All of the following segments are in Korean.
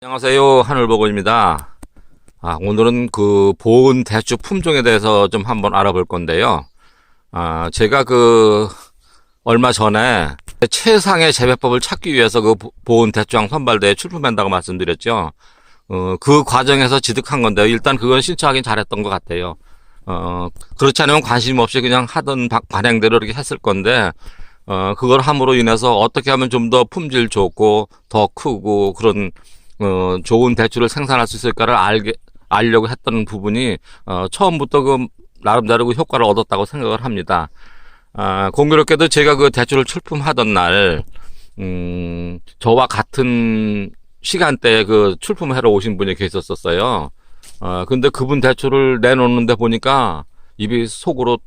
안녕하세요. 하늘보건입니다. 오늘은 그 보온 대추 품종에 대해서 좀 한번 알아볼 건데요. 제가 얼마 전에 최상의 재배법을 찾기 위해서 그 보온 대추향 선발대에 출품한다고 말씀드렸죠. 그 과정에서 지득한 건데요. 일단 그건 신청하긴 잘했던 것 같아요. 그렇지 않으면 관심 없이 그냥 하던 관행대로 이렇게 했을 건데, 그걸 함으로 인해서 어떻게 하면 좀 더 품질 좋고 더 크고 그런 좋은 대추를 생산할 수 있을까를 알려고 했던 부분이, 처음부터 나름대로 그 효과를 얻었다고 생각을 합니다. 공교롭게도 제가 그 대추를 출품하던 날, 저와 같은 시간대에 그 출품하러 오신 분이 계셨었어요. 근데 그분 대추를 내놓는데 보니까 입이 속으로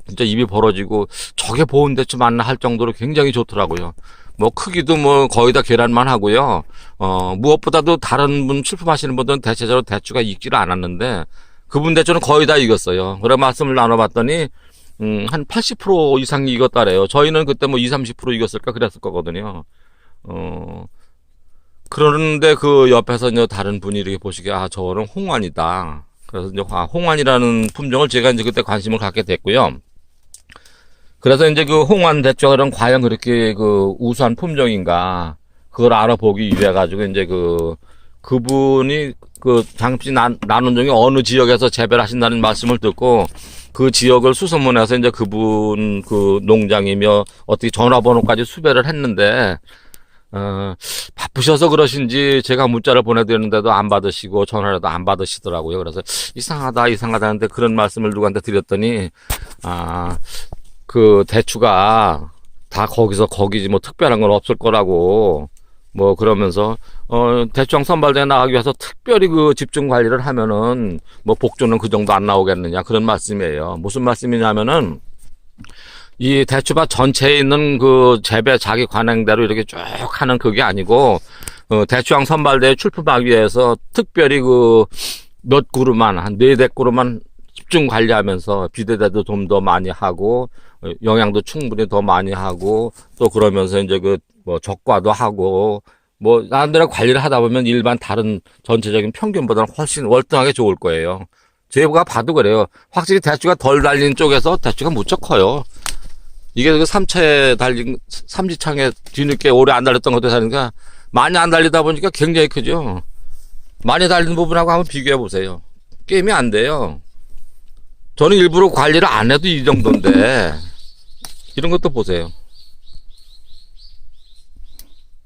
진짜 입이 벌어지고 저게 보온 대추 맞나 할 정도로 굉장히 좋더라고요. 크기도 거의 다 계란만 하고요. 무엇보다도 다른 분 출품하시는 분들은 대체적으로 대추가 익지를 않았는데, 그분 대추는 거의 다 익었어요. 그래 말씀을 나눠봤더니, 한 80% 이상이 익었다래요. 저희는 그때 20, 30% 익었을까 그랬을 거거든요. 그러는데 그 옆에서 이제 다른 분이 이렇게 보시기에, 저거는 홍환이다. 그래서 이제 홍환이라는 품종을 제가 이제 그때 관심을 갖게 됐고요. 그래서 이제 그 홍환 대추가 과연 그렇게 우수한 품종인가, 그걸 알아보기 위해 가지고 이제 그분이 잠시 나눈 중에 어느 지역에서 재배를 하신다는 말씀을 듣고, 그 지역을 수소문해서 이제 그분 농장이며 어떻게 전화번호까지 수배를 했는데, 바쁘셔서 그러신지 제가 문자를 보내드렸는데도 안 받으시고 전화라도 안 받으시더라고요. 그래서 이상하다 하는데 그런 말씀을 누구한테 드렸더니, 그 대추가 다 거기지 특별한 건 없을 거라고 그러면서 대추향 선발대에 나가기 위해서 특별히 집중 관리를 하면은 복조는 그 정도 안 나오겠느냐, 그런 말씀이에요. 무슨 말씀이냐면은, 이 대추밭 전체에 있는 재배 자기 관행대로 이렇게 쭉 하는 그게 아니고, 대추향 선발대에 출품하기 위해서 특별히 몇 그루만, 한 4-5그루만 집중 관리하면서 비대대도 좀 더 많이 하고, 영양도 충분히 더 많이 하고, 또 그러면서 이제 적과도 하고, 나름대로 관리를 하다 보면 일반 다른 전체적인 평균보다는 훨씬 월등하게 좋을 거예요. 제가 봐도 그래요. 확실히 대추가 덜 달린 쪽에서 대추가 무척 커요. 이게 3차에 달린, 삼지창에 뒤늦게 오래 안 달렸던 것도 사니까 많이 안 달리다 보니까 굉장히 크죠. 많이 달린 부분하고 한번 비교해 보세요. 게임이 안 돼요. 저는 일부러 관리를 안 해도 이 정도인데, 이런 것도 보세요.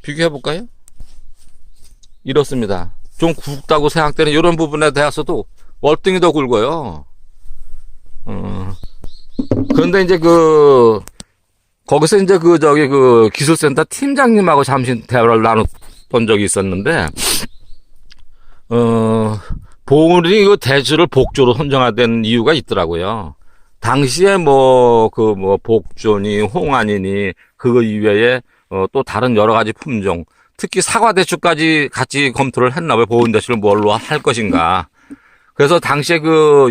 비교해 볼까요? 이렇습니다. 좀 굵다고 생각되는 이런 부분에 대해서도 월등히 더 굵어요. 그런데 이제 거기서 이제 기술센터 팀장님하고 잠시 대화를 나눴던 적이 있었는데, 보온이 대추를 복조로 선정하된 이유가 있더라고요. 당시에 복조니 홍환이니 그거 이외에 또 다른 여러 가지 품종, 특히 사과대추까지 같이 검토를 했나봐요. 보온대추를 뭘로 할 것인가. 그래서 당시에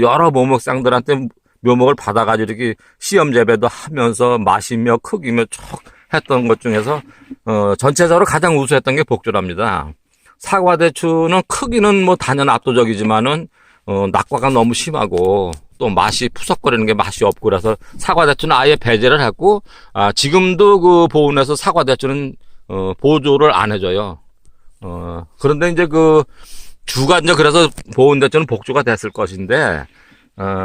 여러 묘목상들한테 묘목을 받아가지고 이렇게 시험 재배도 하면서 맛이며 크기며 쭉 했던 것 중에서 전체적으로 가장 우수했던 게 복조랍니다. 사과대추는 크기는 단연 압도적이지만은 낙과가 너무 심하고 또 맛이 푸석거리는 게 맛이 없고, 그래서 사과대추는 아예 배제를 했고, 지금도 보온에서 사과대추는 보조를 안 해줘요. 그런데 이제 주가 이제 그래서 보온대추는 복조가 됐을 것인데,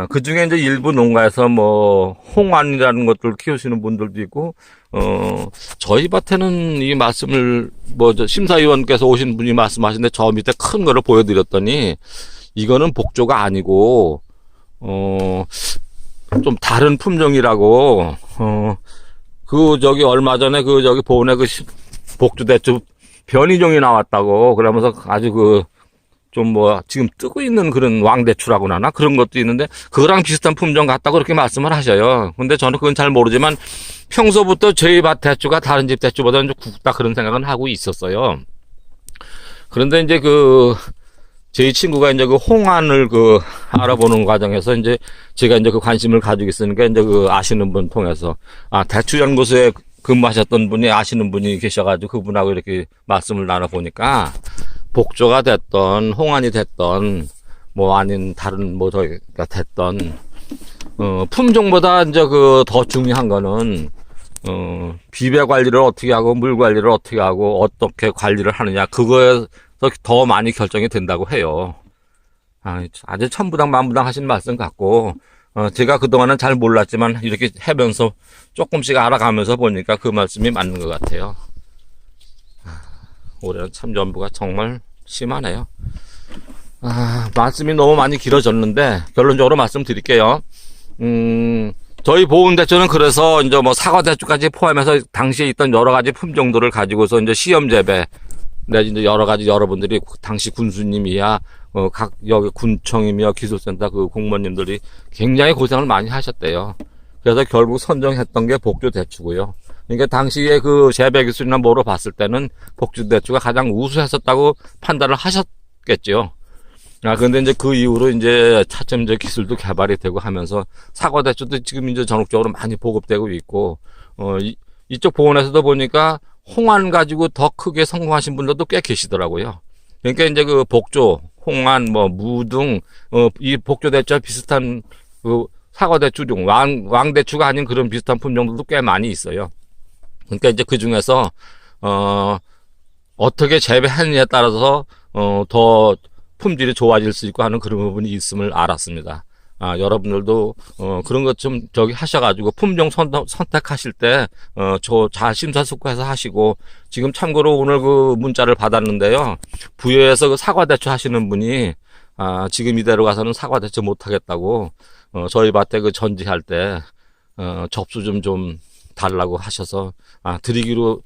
그 중에 이제 일부 농가에서 홍환이라는 것들 키우시는 분들도 있고, 저희 밭에는 이 말씀을, 심사위원께서 오신 분이 말씀하시는데 저 밑에 큰 거를 보여드렸더니, 이거는 복조가 아니고, 좀 다른 품종이라고, 얼마 전에 보온에 복조대추 변이종이 나왔다고, 그러면서 아주 지금 뜨고 있는 그런 왕대추라고 하나? 그런 것도 있는데, 그거랑 비슷한 품종 같다고 그렇게 말씀을 하셔요. 근데 저는 그건 잘 모르지만, 평소부터 저희 밭 대추가 다른 집 대추보다는 좀 굵다, 그런 생각은 하고 있었어요. 그런데 이제 저희 친구가 이제 홍환을 알아보는 과정에서 이제 제가 이제 관심을 가지고 있으니까 이제 아시는 분 통해서, 대추연구소에 근무하셨던 분이 아시는 분이 계셔가지고 그분하고 이렇게 말씀을 나눠보니까, 복조가 됐던, 홍안이 됐던, 뭐 아닌 다른 뭐 저기가 됐던, 품종보다 이제 그 더 중요한 거는, 비배 관리를 어떻게 하고, 물 관리를 어떻게 하고, 어떻게 관리를 하느냐, 그거에서 더 많이 결정이 된다고 해요. 아주 천부당 만부당 하신 말씀 같고, 제가 그동안은 잘 몰랐지만, 이렇게 하면서 조금씩 알아가면서 보니까 그 말씀이 맞는 것 같아요. 올해는 참전부가 정말 심하네요. 말씀이 너무 많이 길어졌는데, 결론적으로 말씀드릴게요. 저희 보은대추는 그래서 이제 뭐 사과대추까지 포함해서 당시에 있던 여러 가지 품종들을 가지고서 이제 시험 재배, 내지 이제 여러 가지 여러분들이 당시 군수님이야, 각 여기 군청이며 기술센터 그 공무원님들이 굉장히 고생을 많이 하셨대요. 그래서 결국 선정했던 게 복주대추고요. 그러니까 당시에 그 재배 기술이나 뭐로 봤을 때는 복주대추가 가장 우수했었다고 판단을 하셨겠죠. 근데 이제 그 이후로 이제 차츰 이제 기술도 개발이 되고 하면서 사과대추도 지금 이제 전국적으로 많이 보급되고 있고, 이쪽 보원에서도 보니까 홍안 가지고 더 크게 성공하신 분들도 꽤 계시더라고요. 그러니까 이제 그 복조, 홍안, 뭐 무등, 이 복조대추와 비슷한 그 사과대추 중 왕대추가 아닌 그런 비슷한 품종들도 꽤 많이 있어요. 그러니까 이제 그 중에서 어떻게 재배하느냐에 따라서 더 품질이 좋아질 수 있고 하는 그런 부분이 있음을 알았습니다. 여러분들도 그런 것 좀 저기 하셔가지고 품종 선택하실 때 잘 심사숙고해서 하시고, 지금 참고로 오늘 그 문자를 받았는데요. 부여에서 그 사과대추 하시는 분이 지금 이대로 가서는 사과대추 못하겠다고 저희 밭에 그 전지할 때 접수 좀 달라고 하셔서 드리기로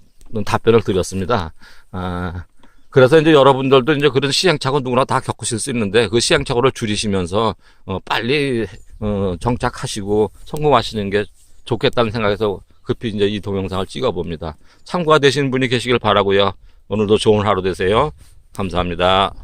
답변을 드렸습니다. 그래서 이제 여러분들도 이제 그런 시행착오 누구나 다 겪으실 수 있는데, 그 시행착오를 줄이시면서 빨리 정착하시고 성공하시는 게 좋겠다는 생각에서 급히 이제 이 동영상을 찍어 봅니다. 참고가 되신 분이 계시길 바라고요. 오늘도 좋은 하루 되세요. 감사합니다.